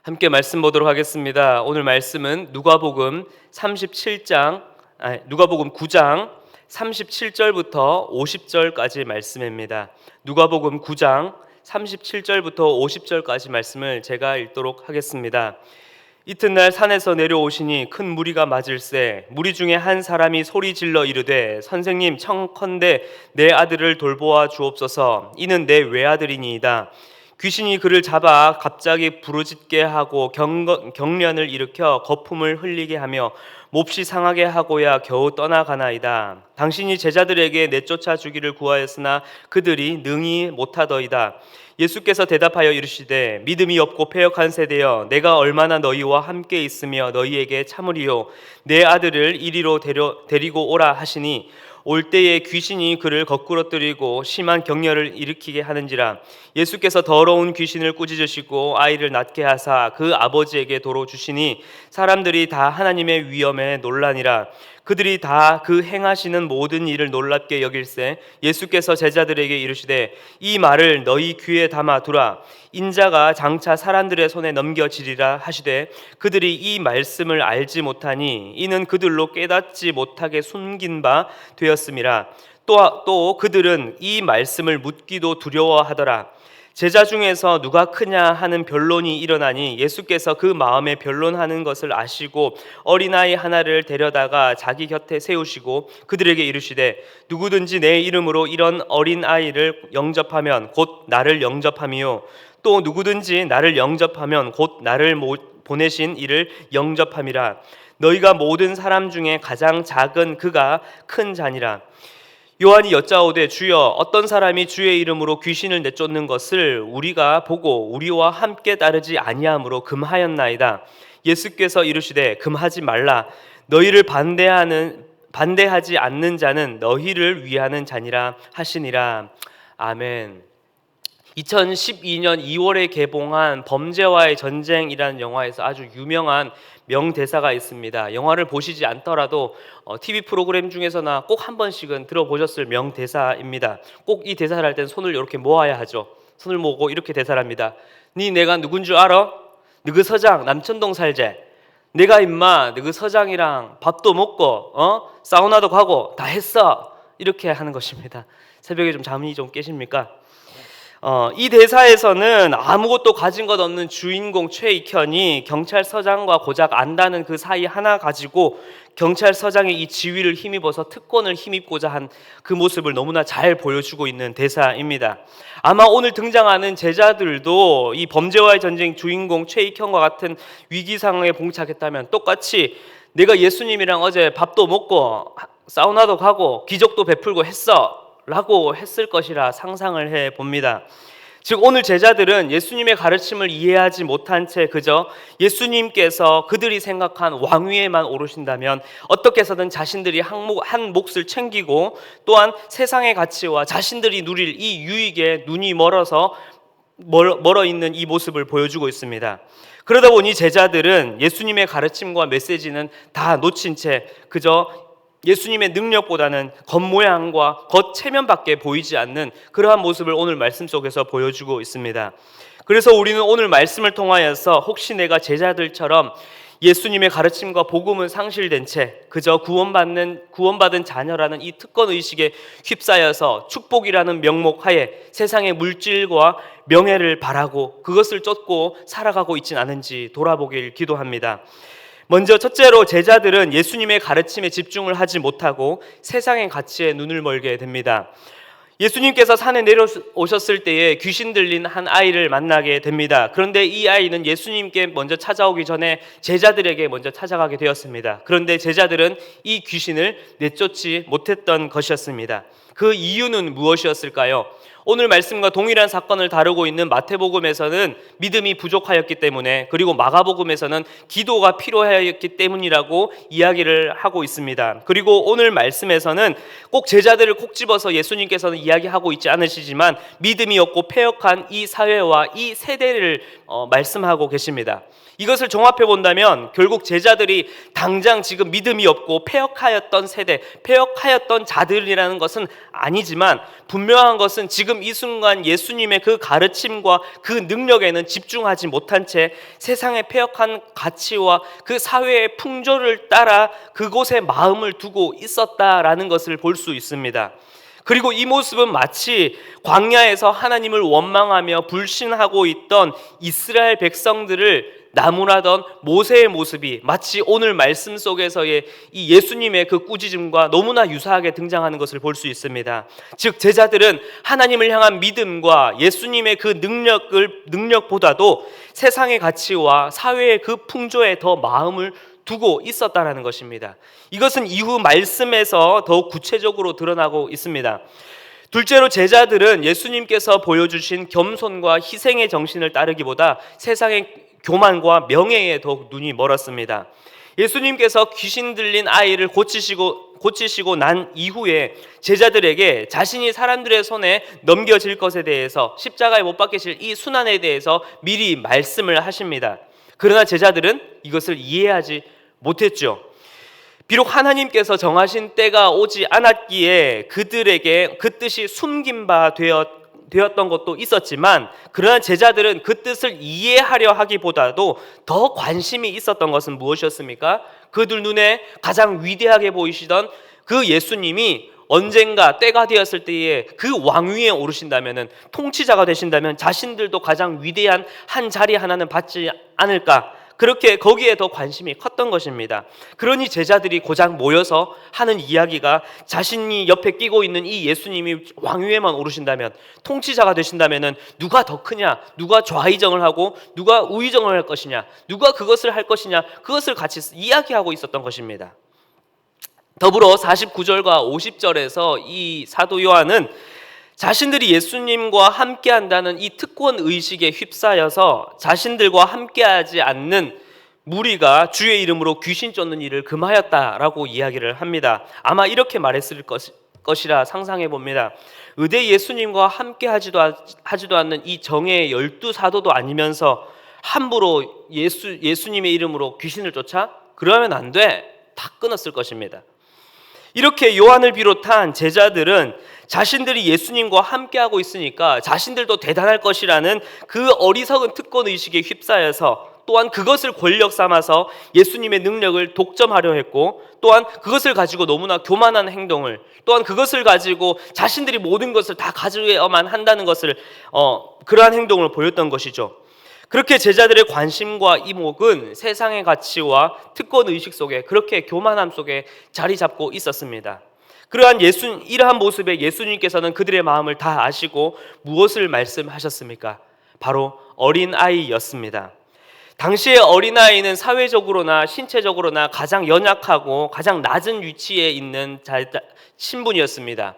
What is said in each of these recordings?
함께 말씀 보도록 하겠습니다. 오늘 말씀은 누가복음 9장 37절부터 50절까지 말씀입니다. 누가복음 9장 37절부터 50절까지 말씀을 제가 읽도록 하겠습니다. 이튿날 산에서 내려오시니 큰 무리가 맞을세 무리 중에 한 사람이 소리 질러 이르되 선생님 청컨대 내 아들을 돌보아 주옵소서. 이는 내 외아들이니이다. 귀신이 그를 잡아 갑자기 부르짖게 하고 경련을 일으켜 거품을 흘리게 하며 몹시 상하게 하고야 겨우 떠나가나이다. 당신이 제자들에게 내쫓아 주기를 구하였으나 그들이 능히 못하더이다. 예수께서 대답하여 이르시되 믿음이 없고 패역한 세대여, 내가 얼마나 너희와 함께 있으며 너희에게 참으리요. 내 아들을 이리로 데리고 오라 하시니 올 때에 귀신이 그를 거꾸러뜨리고 심한 격렬을 일으키게 하는지라. 예수께서 더러운 귀신을 꾸짖으시고 아이를 낫게 하사 그 아버지에게 도로 주시니 사람들이 다 하나님의 위엄에 놀라니라. 그들이 다 그 행하시는 모든 일을 놀랍게 여길세 예수께서 제자들에게 이르시되 이 말을 너희 귀에 담아 두라. 인자가 장차 사람들의 손에 넘겨지리라 하시되 그들이 이 말씀을 알지 못하니 이는 그들로 깨닫지 못하게 숨긴 바 되었음이라. 또 그들은 이 말씀을 묻기도 두려워하더라. 제자 중에서 누가 크냐 하는 변론이 일어나니 예수께서 그 마음에 변론하는 것을 아시고 어린아이 하나를 데려다가 자기 곁에 세우시고 그들에게 이르시되 누구든지 내 이름으로 이런 어린아이를 영접하면 곧 나를 영접함이요 또 누구든지 나를 영접하면 곧 나를 보내신 이를 영접함이라. 너희가 모든 사람 중에 가장 작은 그가 큰 자니라. 요한이 여짜오되 주여 어떤 사람이 주의 이름으로 귀신을 내쫓는 것을 우리가 보고 우리와 함께 따르지 아니함으로 금하였나이다. 예수께서 이르시되 금하지 말라. 너희를 반대하지 않는 자는 너희를 위하는 자니라 하시니라. 아멘. 2012년 2월에 개봉한 범죄와의 전쟁이라는 영화에서 아주 유명한 명대사가 있습니다. 영화를 보시지 않더라도 TV 프로그램 중에서나 꼭 한 번씩은 들어보셨을 명대사입니다. 꼭 이 대사를 할 땐 손을 이렇게 모아야 하죠. 손을 모으고 이렇게 대사를 합니다. 니 내가 누군 줄 알아? 너그 서장 남천동 살제. 내가 임마 너그 서장이랑 밥도 먹고 사우나도 가고 다 했어. 이렇게 하는 것입니다. 새벽에 좀 잠이 좀 깨십니까? 이 대사에서는 아무것도 가진 것 없는 주인공 최익현이 경찰서장과 고작 안다는 그 사이 하나 가지고 경찰서장의 이 지위를 힘입어서 특권을 힘입고자 한 그 모습을 너무나 잘 보여주고 있는 대사입니다. 아마 오늘 등장하는 제자들도 이 범죄와의 전쟁 주인공 최익현과 같은 위기 상황에 봉착했다면 똑같이 내가 예수님이랑 어제 밥도 먹고 사우나도 가고 기적도 베풀고 했어 라고 했을 것이라 상상을 해봅니다. 즉 오늘 제자들은 예수님의 가르침을 이해하지 못한 채 그저 예수님께서 그들이 생각한 왕위에만 오르신다면 어떻게 해서든 자신들이 한 몫을 챙기고 또한 세상의 가치와 자신들이 누릴 이 유익에 눈이 멀어 있는 이 모습을 보여주고 있습니다. 그러다 보니 제자들은 예수님의 가르침과 메시지는 다 놓친 채 그저 예수님의 능력보다는 겉모양과 겉체면밖에 보이지 않는 그러한 모습을 오늘 말씀 속에서 보여주고 있습니다. 그래서 우리는 오늘 말씀을 통하여서 혹시 내가 제자들처럼 예수님의 가르침과 복음은 상실된 채 그저 구원받은 자녀라는 이 특권의식에 휩싸여서 축복이라는 명목하에 세상의 물질과 명예를 바라고 그것을 쫓고 살아가고 있진 않은지 돌아보길 기도합니다. 먼저 첫째로 제자들은 예수님의 가르침에 집중을 하지 못하고 세상의 가치에 눈을 멀게 됩니다. 예수님께서 산에 내려오셨을 때에 귀신 들린 한 아이를 만나게 됩니다. 그런데 이 아이는 예수님께 먼저 찾아오기 전에 제자들에게 먼저 찾아가게 되었습니다. 그런데 제자들은 이 귀신을 내쫓지 못했던 것이었습니다. 그 이유는 무엇이었을까요? 오늘 말씀과 동일한 사건을 다루고 있는 마태복음에서는 믿음이 부족하였기 때문에, 그리고 마가복음에서는 기도가 필요하였기 때문이라고 이야기를 하고 있습니다. 그리고 오늘 말씀에서는 꼭 제자들을 콕 집어서 예수님께서는 이야기하고 있지 않으시지만 믿음이 없고 패역한 이 사회와 이 세대를 말씀하고 계십니다. 이것을 종합해 본다면 결국 제자들이 당장 지금 믿음이 없고 패역하였던 세대, 패역하였던 자들이라는 것은 아니지만 분명한 것은 지금 이 순간 예수님의 그 가르침과 그 능력에는 집중하지 못한 채 세상의 패역한 가치와 그 사회의 풍조를 따라 그곳에 마음을 두고 있었다라는 것을 볼 수 있습니다. 그리고 이 모습은 마치 광야에서 하나님을 원망하며 불신하고 있던 이스라엘 백성들을 나무라던 모세의 모습이 마치 오늘 말씀 속에서의 이 예수님의 그 꾸짖음과 너무나 유사하게 등장하는 것을 볼 수 있습니다. 즉 제자들은 하나님을 향한 믿음과 예수님의 그 능력보다도 세상의 가치와 사회의 그 풍조에 더 마음을 두고 있었다라는 것입니다. 이것은 이후 말씀에서 더욱 구체적으로 드러나고 있습니다. 둘째로 제자들은 예수님께서 보여주신 겸손과 희생의 정신을 따르기보다 세상의 교만과 명예에 더욱 눈이 멀었습니다. 예수님께서 귀신 들린 아이를 고치시고 난 이후에 제자들에게 자신이 사람들의 손에 넘겨질 것에 대해서 십자가에 못 박히실 이 순환에 대해서 미리 말씀을 하십니다. 그러나 제자들은 이것을 이해하지 못했죠. 비록 하나님께서 정하신 때가 오지 않았기에 그들에게 그 뜻이 숨긴 바 되었던 것도 있었지만, 그러나 제자들은 그 뜻을 이해하려 하기보다도 더 관심이 있었던 것은 무엇이었습니까? 그들 눈에 가장 위대하게 보이시던 그 예수님이 언젠가 때가 되었을 때에 그 왕위에 오르신다면, 통치자가 되신다면 자신들도 가장 위대한 한 자리 하나는 받지 않을까, 그렇게 거기에 더 관심이 컸던 것입니다. 그러니 제자들이 고작 모여서 하는 이야기가 자신이 옆에 끼고 있는 이 예수님이 왕위에만 오르신다면, 통치자가 되신다면 누가 더 크냐, 누가 좌의정을 하고 누가 우의정을 할 것이냐, 누가 그것을 할 것이냐, 그것을 같이 이야기하고 있었던 것입니다. 더불어 49절과 50절에서 이 사도 요한은 자신들이 예수님과 함께한다는 이 특권 의식에 휩싸여서 자신들과 함께하지 않는 무리가 주의 이름으로 귀신 쫓는 일을 금하였다라고 이야기를 합니다. 아마 이렇게 말했을 것이라 상상해 봅니다. 의대 예수님과 함께하지도 않는 이 정예의 12사도도 아니면서 함부로 예수님의 이름으로 귀신을 쫓아? 그러면 안 돼. 다 끊었을 것입니다. 이렇게 요한을 비롯한 제자들은 자신들이 예수님과 함께하고 있으니까 자신들도 대단할 것이라는 그 어리석은 특권 의식에 휩싸여서, 또한 그것을 권력 삼아서 예수님의 능력을 독점하려 했고, 또한 그것을 가지고 너무나 교만한 행동을, 또한 그것을 가지고 자신들이 모든 것을 다 가져야만 한다는 것을 그러한 행동을 보였던 것이죠. 그렇게 제자들의 관심과 이목은 세상의 가치와 특권 의식 속에, 그렇게 교만함 속에 자리 잡고 있었습니다. 이러한 모습에 예수님께서는 그들의 마음을 다 아시고 무엇을 말씀하셨습니까? 바로 어린아이였습니다. 당시의 어린아이는 사회적으로나 신체적으로나 가장 연약하고 가장 낮은 위치에 있는 신분이었습니다.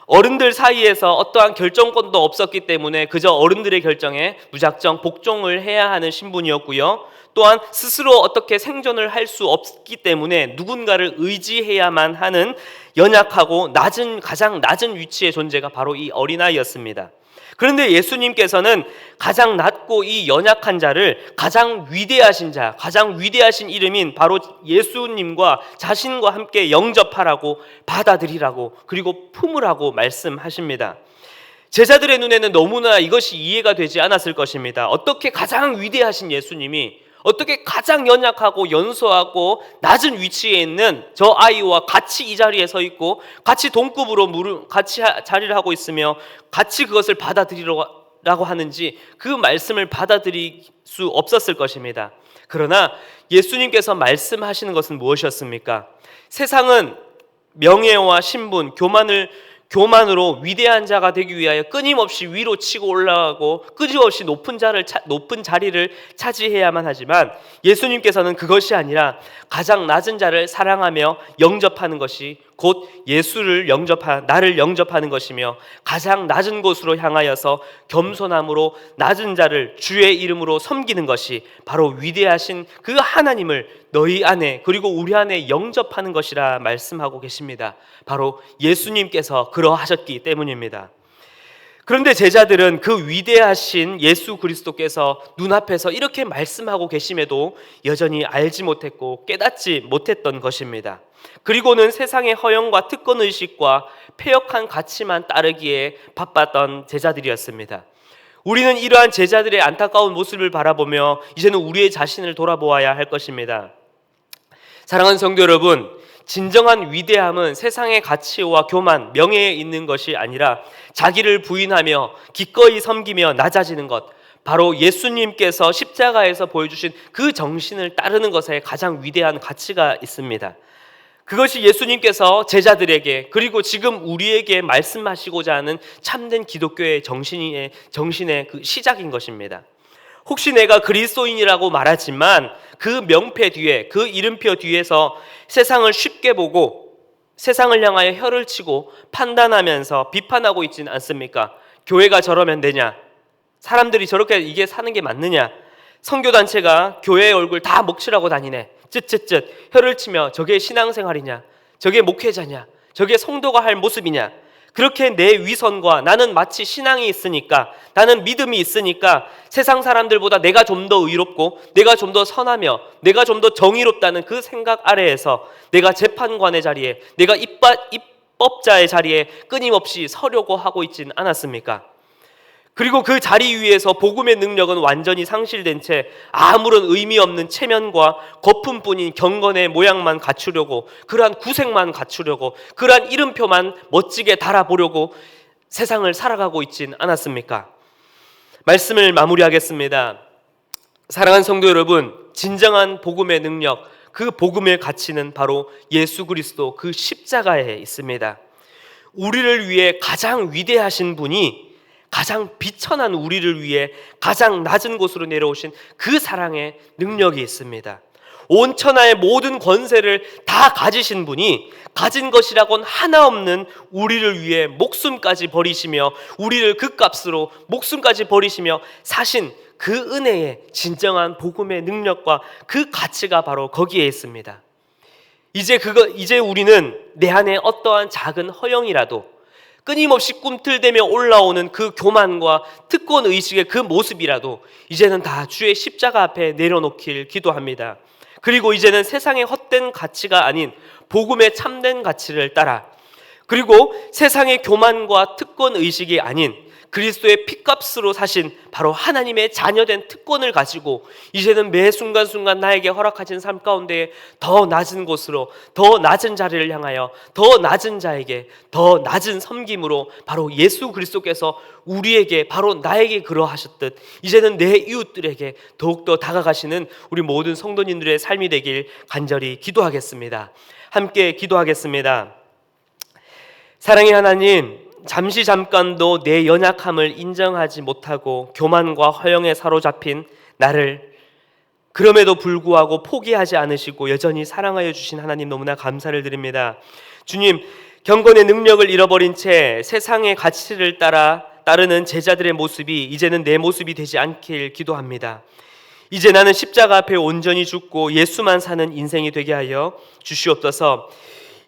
어른들 사이에서 어떠한 결정권도 없었기 때문에 그저 어른들의 결정에 무작정 복종을 해야 하는 신분이었고요. 또한 스스로 어떻게 생존을 할 수 없기 때문에 누군가를 의지해야만 하는 연약하고 가장 낮은 위치의 존재가 바로 이 어린아이였습니다. 그런데 예수님께서는 가장 낮고 이 연약한 자를 가장 위대하신 자, 가장 위대하신 이름인 바로 예수님과 자신과 함께 영접하라고, 받아들이라고, 그리고 품으라고 말씀하십니다. 제자들의 눈에는 너무나 이것이 이해가 되지 않았을 것입니다. 어떻게 가장 위대하신 예수님이 어떻게 가장 연약하고 연소하고 낮은 위치에 있는 저 아이와 같이 이 자리에 서 있고 같이 동급으로 같이 자리를 하고 있으며 같이 그것을 받아들이라고 하는지, 그 말씀을 받아들일 수 없었을 것입니다. 그러나 예수님께서 말씀하시는 것은 무엇이었습니까? 세상은 명예와 신분, 교만으로 위대한 자가 되기 위하여 끊임없이 위로 치고 올라가고 끊임없이 높은 자리를 차지해야만 하지만, 예수님께서는 그것이 아니라 가장 낮은 자를 사랑하며 영접하는 것이 곧 나를 영접하는 것이며, 가장 낮은 곳으로 향하여서 겸손함으로 낮은 자를 주의 이름으로 섬기는 것이 바로 위대하신 그 하나님을 너희 안에, 그리고 우리 안에 영접하는 것이라 말씀하고 계십니다. 바로 예수님께서 그러하셨기 때문입니다. 그런데 제자들은 그 위대하신 예수 그리스도께서 눈앞에서 이렇게 말씀하고 계심에도 여전히 알지 못했고 깨닫지 못했던 것입니다. 그리고는 세상의 허영과 특권의식과 패역한 가치만 따르기에 바빴던 제자들이었습니다. 우리는 이러한 제자들의 안타까운 모습을 바라보며 이제는 우리의 자신을 돌아보아야 할 것입니다. 사랑하는 성도 여러분, 진정한 위대함은 세상의 가치와 교만, 명예에 있는 것이 아니라 자기를 부인하며 기꺼이 섬기며 낮아지는 것, 바로 예수님께서 십자가에서 보여주신 그 정신을 따르는 것에 가장 위대한 가치가 있습니다. 그것이 예수님께서 제자들에게 그리고 지금 우리에게 말씀하시고자 하는 참된 기독교의 정신의 그 시작인 것입니다. 혹시 내가 그리스도인이라고 말하지만 그 명패 뒤에, 그 이름표 뒤에서 세상을 쉽게 보고 세상을 향하여 혀를 치고 판단하면서 비판하고 있지는 않습니까? 교회가 저러면 되냐? 사람들이 저렇게 이게 사는 게 맞느냐? 선교단체가 교회의 얼굴 다 먹칠하고 다니네. 쯧쯧쯧 혀를 치며 저게 신앙생활이냐? 저게 목회자냐? 저게 성도가 할 모습이냐? 그렇게 내 위선과 나는 마치 신앙이 있으니까, 나는 믿음이 있으니까 세상 사람들보다 내가 좀 더 의롭고 내가 좀 더 선하며 내가 좀 더 정의롭다는 그 생각 아래에서 내가 재판관의 자리에, 내가 입법자의 자리에 끊임없이 서려고 하고 있지는 않았습니까? 그리고 그 자리 위에서 복음의 능력은 완전히 상실된 채 아무런 의미 없는 체면과 거품뿐인 경건의 모양만 갖추려고, 그러한 구색만 갖추려고, 그러한 이름표만 멋지게 달아보려고 세상을 살아가고 있진 않았습니까? 말씀을 마무리하겠습니다. 사랑하는 성도 여러분, 진정한 복음의 능력, 그 복음의 가치는 바로 예수 그리스도 그 십자가에 있습니다. 우리를 위해 가장 위대하신 분이 가장 비천한 우리를 위해 가장 낮은 곳으로 내려오신 그 사랑의 능력이 있습니다. 온 천하의 모든 권세를 다 가지신 분이 가진 것이라곤 하나 없는 우리를 위해 목숨까지 버리시며, 우리를 그 값으로 목숨까지 버리시며 사신 그 은혜의 진정한 복음의 능력과 그 가치가 바로 거기에 있습니다. 이제 우리는 내 안에 어떠한 작은 허영이라도, 끊임없이 꿈틀대며 올라오는 그 교만과 특권 의식의 그 모습이라도 이제는 다 주의 십자가 앞에 내려놓길 기도합니다. 그리고 이제는 세상의 헛된 가치가 아닌 복음의 참된 가치를 따라, 그리고 세상의 교만과 특권 의식이 아닌 그리스도의 피값으로 사신 바로 하나님의 자녀된 특권을 가지고 이제는 매 순간순간 나에게 허락하신 삶 가운데 더 낮은 곳으로, 더 낮은 자리를 향하여 더 낮은 자에게 더 낮은 섬김으로 바로 예수 그리스도께서 우리에게, 바로 나에게 그러하셨듯 이제는 내 이웃들에게 더욱더 다가가시는 우리 모든 성도님들의 삶이 되길 간절히 기도하겠습니다. 함께 기도하겠습니다. 사랑의 하나님, 잠깐도 내 연약함을 인정하지 못하고 교만과 허영에 사로잡힌 나를 그럼에도 불구하고 포기하지 않으시고 여전히 사랑하여 주신 하나님 너무나 감사를 드립니다. 주님, 경건의 능력을 잃어버린 채 세상의 가치를 따르는 제자들의 모습이 이제는 내 모습이 되지 않길 기도합니다. 이제 나는 십자가 앞에 온전히 죽고 예수만 사는 인생이 되게 하여 주시옵소서.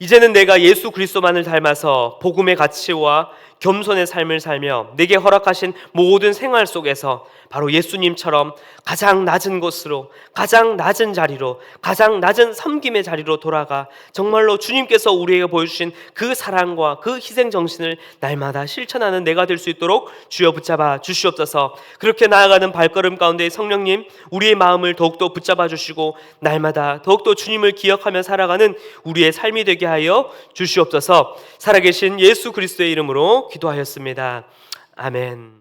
이제는 내가 예수 그리스도만을 닮아서 복음의 가치와 겸손의 삶을 살며 내게 허락하신 모든 생활 속에서 바로 예수님처럼 가장 낮은 곳으로, 가장 낮은 자리로, 가장 낮은 섬김의 자리로 돌아가 정말로 주님께서 우리에게 보여주신 그 사랑과 그 희생 정신을 날마다 실천하는 내가 될 수 있도록 주여 붙잡아 주시옵소서. 그렇게 나아가는 발걸음 가운데 성령님, 우리의 마음을 더욱더 붙잡아 주시고 날마다 더욱더 주님을 기억하며 살아가는 우리의 삶이 되게 하여 주시옵소서. 살아계신 예수 그리스도의 이름으로 기도하였습니다. 아멘.